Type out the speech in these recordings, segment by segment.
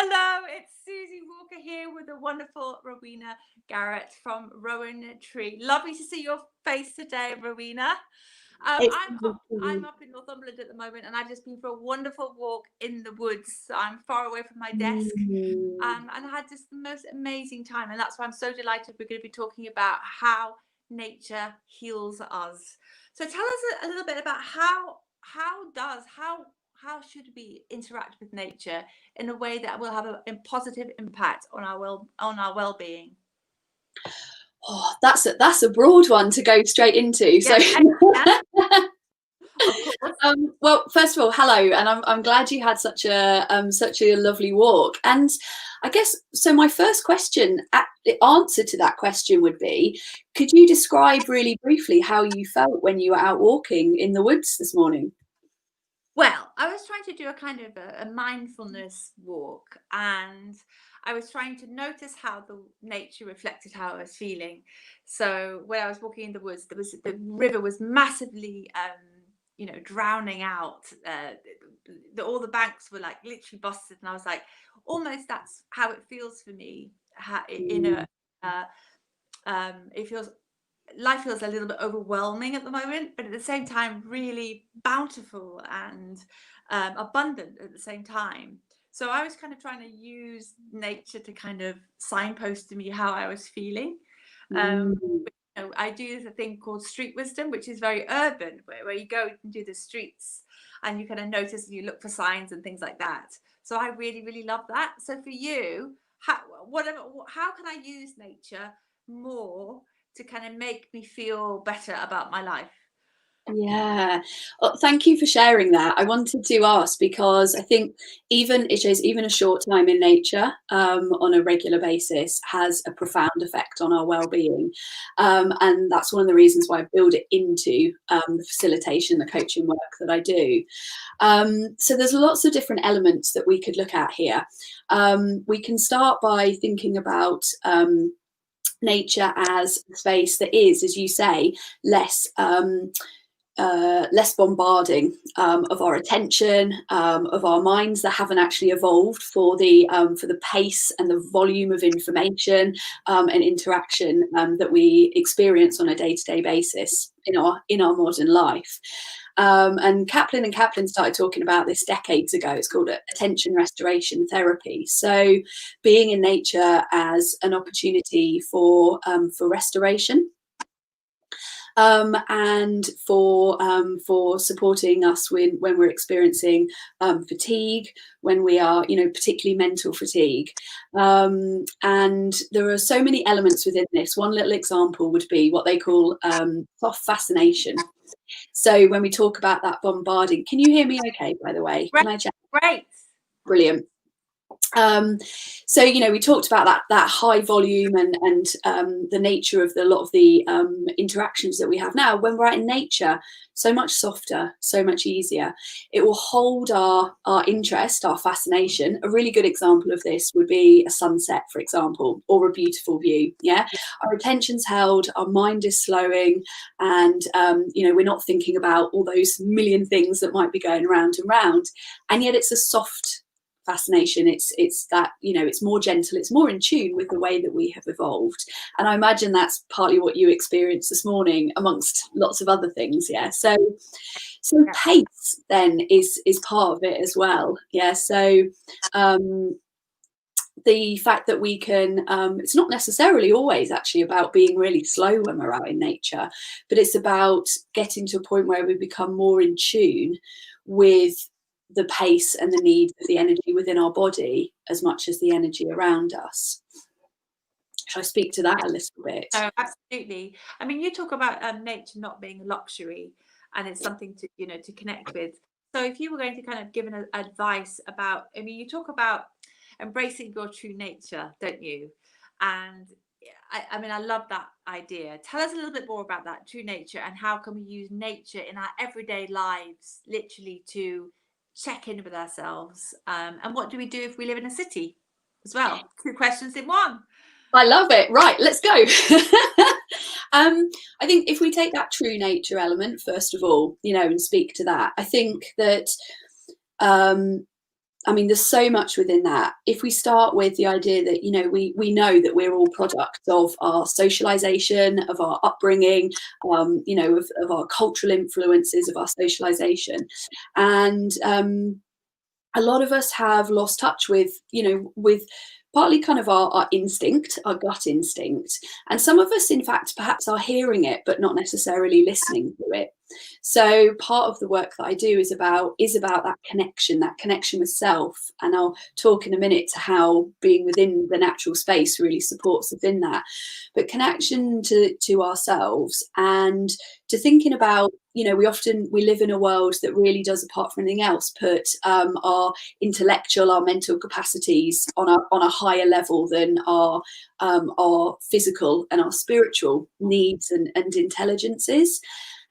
Hello, it's Susie Walker here with the wonderful Rowena Gerret from Rowan Tree. Lovely to see your face today, Rowena. It's I'm up in Northumberland at the moment, and I've just been for a wonderful walk in the woods. I'm far away from my desk, and I had just the most amazing time. And that's why I'm so delighted we're going to be talking about how nature heals us. So tell us a little bit about how should we interact with nature in a way that will have a positive impact on our well-being. that's a broad one to go straight into. So, Yeah, of course. well, first of all, hello, and I'm glad you had such a lovely walk. And I guess so. My first question, the answer to that question would be, could you describe really briefly how you felt when you were out walking in the woods this morning? Well, I was trying to do a kind of a mindfulness walk, and I was trying to notice how the nature reflected how I was feeling. So when I was walking in the woods, the river was massively, drowning out. All the banks were like literally busted, and I was like, almost that's how it feels for me. In a, uh, it feels life feels a little bit overwhelming at the moment, but at the same time, really bountiful and abundant at the same time. So I was kind of trying to use nature to kind of signpost to me how I was feeling. Um, Mm. I do a thing called street wisdom, which is very urban, where you go and do the streets and you kind of notice and you look for signs and things like that. So I really, really love that. So for you, how can I use nature more to kind of make me feel better about my life? Yeah. Well, thank you for sharing that. I wanted to ask because I think even a short time in nature on a regular basis has a profound effect on our well-being, and that's one of the reasons why I build it into the facilitation, the coaching work that I do. So there's lots of different elements that we could look at here. We can start by thinking about nature as a space that is, as you say, less bombarding of our attention, of our minds that haven't actually evolved for the pace and the volume of information and interaction that we experience on a day-to-day basis in our modern life. And Kaplan started talking about this decades ago. It's called attention restoration therapy. So, being in nature as an opportunity for restoration, and for supporting us when we're experiencing fatigue, when we are, particularly mental fatigue. And there are so many elements within this. One little example would be what they call soft fascination. So when we talk about that bombarding, can you hear me okay, by the way? Great, Can I check? great. Brilliant. So we talked about that high volume and the nature of a lot of the interactions that we have now. When we're out in nature, so much softer, so much easier. It will hold our interest, our fascination. A really good example of this would be a sunset, for example, or a beautiful view. Yeah, our attention's held, our mind is slowing, and we're not thinking about all those million things that might be going round and round. And yet it's a soft fascination. It's that, it's more gentle, it's more in tune with the way that we have evolved. And I imagine that's partly what you experienced this morning, amongst lots of other things. Yeah, so Yeah. pace then is part of it as well. Yeah, so the fact that we can, it's not necessarily always actually about being really slow when we're out in nature, but it's about getting to a point where we become more in tune with the pace and the need of the energy within our body as much as the energy around us. Shall I speak to that a little bit? Oh, absolutely. I mean, you talk about nature not being a luxury, and it's something to connect with. So, if you were going to kind of give an advice about, I mean, you talk about embracing your true nature, don't you? And I mean, I love that idea. Tell us a little bit more about that true nature and how can we use nature in our everyday lives, literally to check in with ourselves. And what do we do if we live in a city as well? Two questions in one. I love it. Right, let's go. I think if we take that true nature element, first of all, and speak to that, I think that I mean, there's so much within that. If we start with the idea that, we know that we're all products of our socialization, of our upbringing, of our cultural influences, of our socialization. And a lot of us have lost touch with partly kind of our instinct, our gut instinct. And some of us, in fact, perhaps are hearing it, but not necessarily listening to it. So part of the work that I do is about that connection with self. And I'll talk in a minute to how being within the natural space really supports within that. But connection to ourselves, and to thinking about, we live in a world that really does, apart from anything else, put our intellectual, our mental capacities on a higher level than our physical and our spiritual needs and intelligences.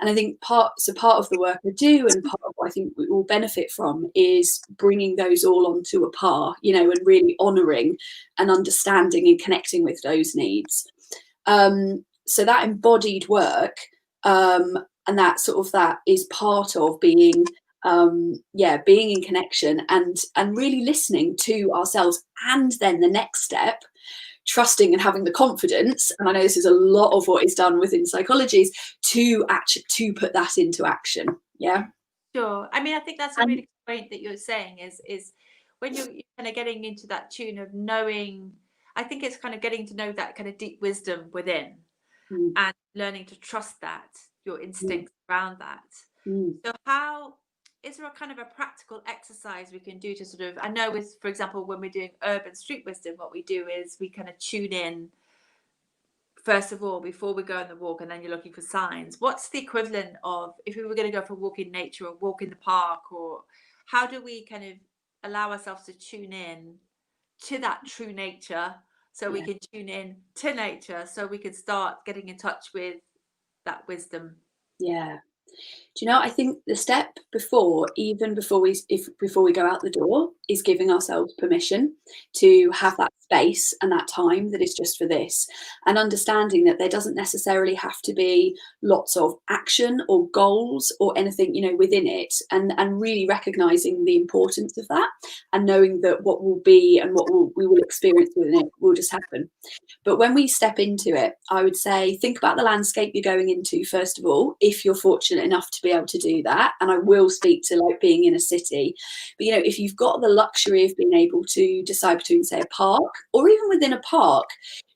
And I think part of the work I do, and part of what I think we all benefit from, is bringing those all onto a par, and really honouring and understanding and connecting with those needs. So that embodied work, and that is part of being in connection and really listening to ourselves. And then the next step, trusting and having the confidence, and I know this is a lot of what is done within psychology, is to put that into action. Yeah. Sure. I mean, I think that's a really good point that you're saying is when you're kind of getting into that tune of knowing, I think it's kind of getting to know that kind of deep wisdom within, and learning to trust that, your instincts around that. So how is there a kind of a practical exercise we can do to sort of, I know with, for example, when we're doing urban street wisdom, what we do is we kind of tune in first of all before we go on the walk, and then you're looking for signs. What's the equivalent of if we were going to go for a walk in nature or walk in the park, or how do we kind of allow ourselves to tune in to that true nature, so we can tune in to nature, so we can start getting in touch with that wisdom? Yeah. Do you know, I think the step before, even before we go out the door, is giving ourselves permission to have that space and that time that is just for this, and understanding that there doesn't necessarily have to be lots of action or goals or anything, within it, and really recognizing the importance of that, and knowing that what will be and we will experience within it will just happen. But when we step into it, I would say, think about the landscape you're going into, first of all, if you're fortunate enough to be able to do that. And I will speak to like being in a city. But, if you've got the luxury of being able to decide between, say, a park, or even within a park,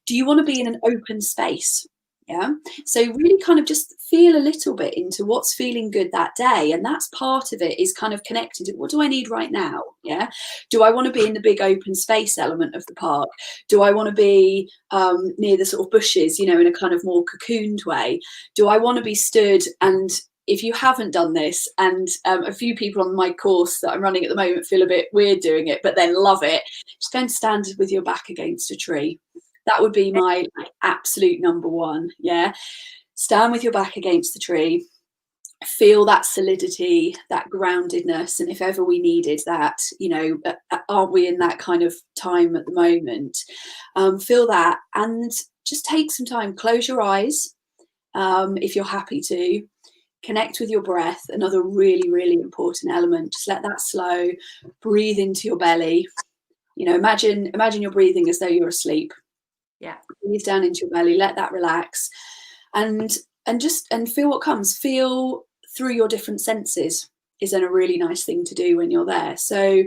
do you want to be in an open space? Yeah. So really kind of just feel a little bit into what's feeling good that day. And that's part of it, is kind of connected to, what do I need right now? Yeah. Do I want to be in the big open space element of the park? Do I want to be near the sort of bushes, in a kind of more cocooned way? Do I want to be stood? And if you haven't done this, and a few people on my course that I'm running at the moment feel a bit weird doing it, but then love it, just go and stand with your back against a tree. That would be my absolute number one. Yeah. Stand with your back against the tree. Feel that solidity, that groundedness. And if ever we needed that, aren't we in that kind of time at the moment? Feel that, and just take some time. Close your eyes if you're happy to. Connect with your breath, another really, really important element. Just let that slow. Breathe into your belly. Imagine you're breathing as though you're asleep. Yeah. Breathe down into your belly, let that relax, and feel what comes. Feel through your different senses is then a really nice thing to do when you're there. So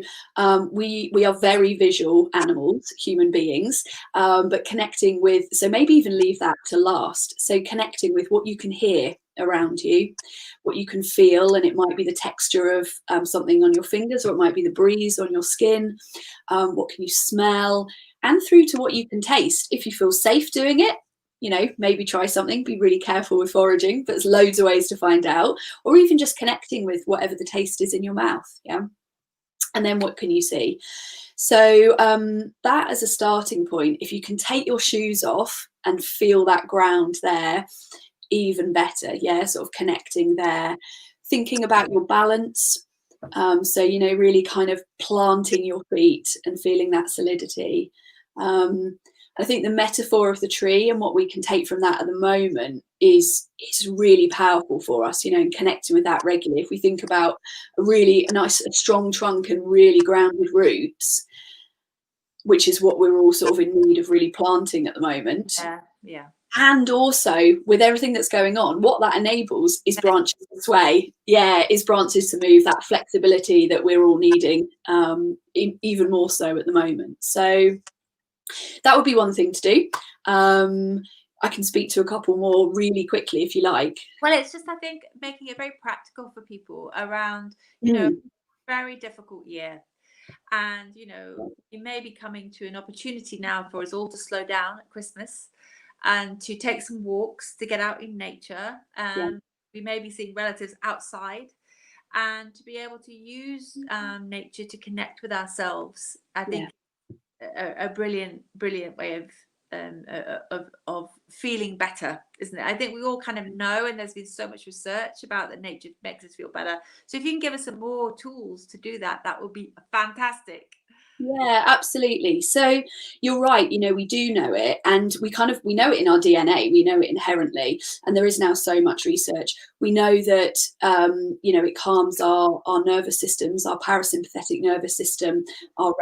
we are very visual animals, human beings, but connecting with, so maybe even leave that to last. So connecting with what you can hear around you, what you can feel, and it might be the texture of something on your fingers, or it might be the breeze on your skin. What can you smell? And through to what you can taste. If you feel safe doing it, maybe try something. Be really careful with foraging, but there's loads of ways to find out. Or even just connecting with whatever the taste is in your mouth. Yeah. And then what can you see? So that as a starting point, if you can take your shoes off and feel that ground there, even better. Yeah. Sort of connecting there, thinking about your balance. So, really kind of planting your feet and feeling that solidity. I think the metaphor of the tree and what we can take from that at the moment is really powerful for us, you know, and connecting with that regularly. If we think about a nice, a strong trunk and really grounded roots, which is what we're all sort of in need of really planting at the moment. Yeah. And also with everything that's going on, what that enables is branches to sway. Yeah, is branches to move, that flexibility that we're all needing, even more so at the moment. So that would be one thing to do. I can speak to a couple more really quickly if you like. Well, it's just, I think, making it very practical for people around, you know, very difficult year. And, you know, you may be coming to an opportunity now for us all to slow down at Christmas and to take some walks, to get out in nature. We may be seeing relatives outside, and to be able to use nature to connect with ourselves. I think a brilliant way of feeling better, isn't it? I think we all kind of know, and there's been so much research about that nature makes us feel better. So if you can give us some more tools to do that, that would be fantastic. Yeah, absolutely. So you're right, you know, we do know it, and we know it in our DNA, we know it inherently, and there is now so much research. We know that you know, it calms our nervous systems, our parasympathetic nervous system, our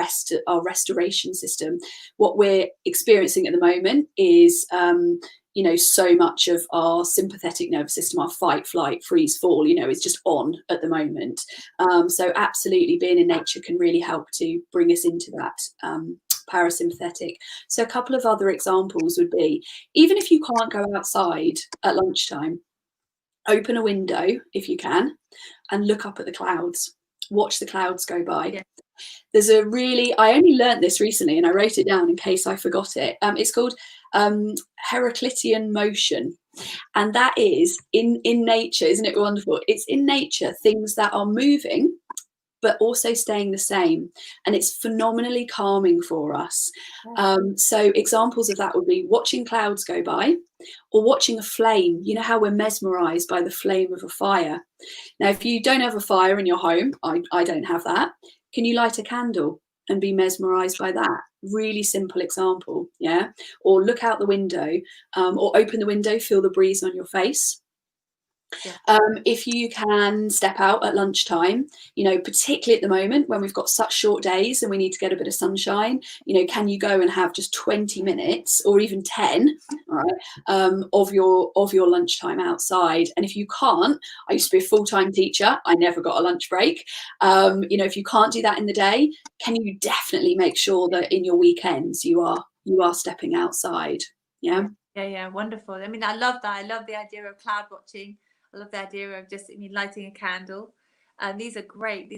restoration system. What we're experiencing at the moment is you know, so much of our sympathetic nervous system, our fight, flight, freeze, fall, you know, is just on at the moment. So absolutely, being in nature can really help to bring us into that parasympathetic. So a couple of other examples would be, even if you can't go outside at lunchtime, open a window if you can and look up at the clouds. Watch the clouds go by. Yeah. There's a really, I only learnt this recently and I wrote it down in case I forgot it. It's called Heraclitean motion. And that is in nature, isn't it wonderful? It's in nature, things that are moving but also staying the same, and it's phenomenally calming for us. So examples of that would be watching clouds go by, or watching a flame. You know how we're mesmerized by the flame of a fire. Now, if you don't have a fire in your home, I don't have that, can you light a candle and be mesmerized by that? Really simple example. Yeah. Or look out the window, or open the window, feel the breeze on your face. If you can step out at lunchtime, you know, particularly at the moment when we've got such short days and we need to get a bit of sunshine, you know, can you go and have just 20 minutes or even 10, all right, of your lunchtime outside? And if you can't, I used to be a full-time teacher, I never got a lunch break. You know, if you can't do that in the day, can you definitely make sure that in your weekends you are stepping outside? Yeah, wonderful. I mean, I love that. I love the idea of cloud watching. I love the idea of just, I mean, lighting a candle. And these are great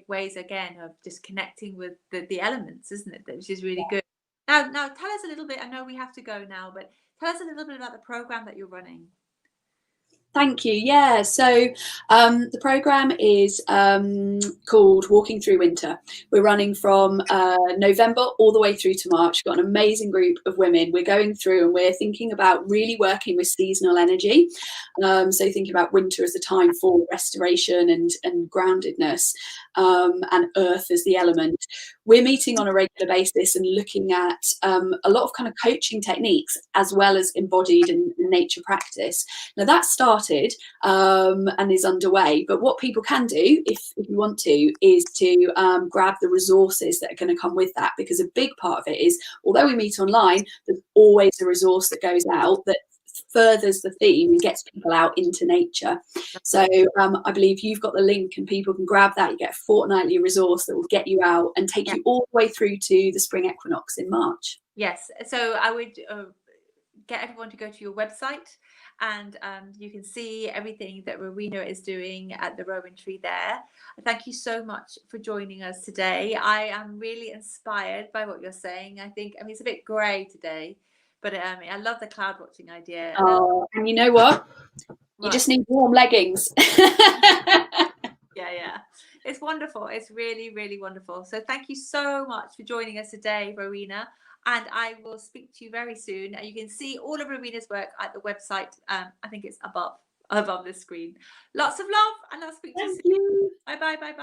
ways, again, of just connecting with the elements, isn't it? Which is really good. Now tell us a little bit. I know we have to go now, but tell us a little bit about the program that you're running. Thank you. Yeah, so the program is called Walking Through Winter. We're running from November all the way through to March. We've got an amazing group of women. We're going through and we're thinking about really working with seasonal energy. So thinking about winter as a time for restoration and groundedness, and earth as the element. We're meeting on a regular basis and looking at a lot of kind of coaching techniques as well as embodied and nature practice. Now that started and is underway, but what people can do if you want to is to grab the resources that are going to come with that, because a big part of it is, although we meet online, there's always a resource that goes out that furthers the theme and gets people out into nature. So I believe you've got the link and people can grab that. You get a fortnightly resource that will get you out and take you all the way through to the spring equinox in March. Yes, so I would get everyone to go to your website, and you can see everything that Rowena is doing at the Rowan Tree there. Thank you so much for joining us today. I am really inspired by what you're saying. I mean, it's a bit grey today, but I love the cloud watching idea. And you know what? You just need warm leggings. Yeah. It's wonderful. It's really, really wonderful. So thank you so much for joining us today, Rowena. And I will speak to you very soon. And you can see all of Rowena's work at the website. I think it's above the screen. Lots of love, and I'll speak to you soon. Bye.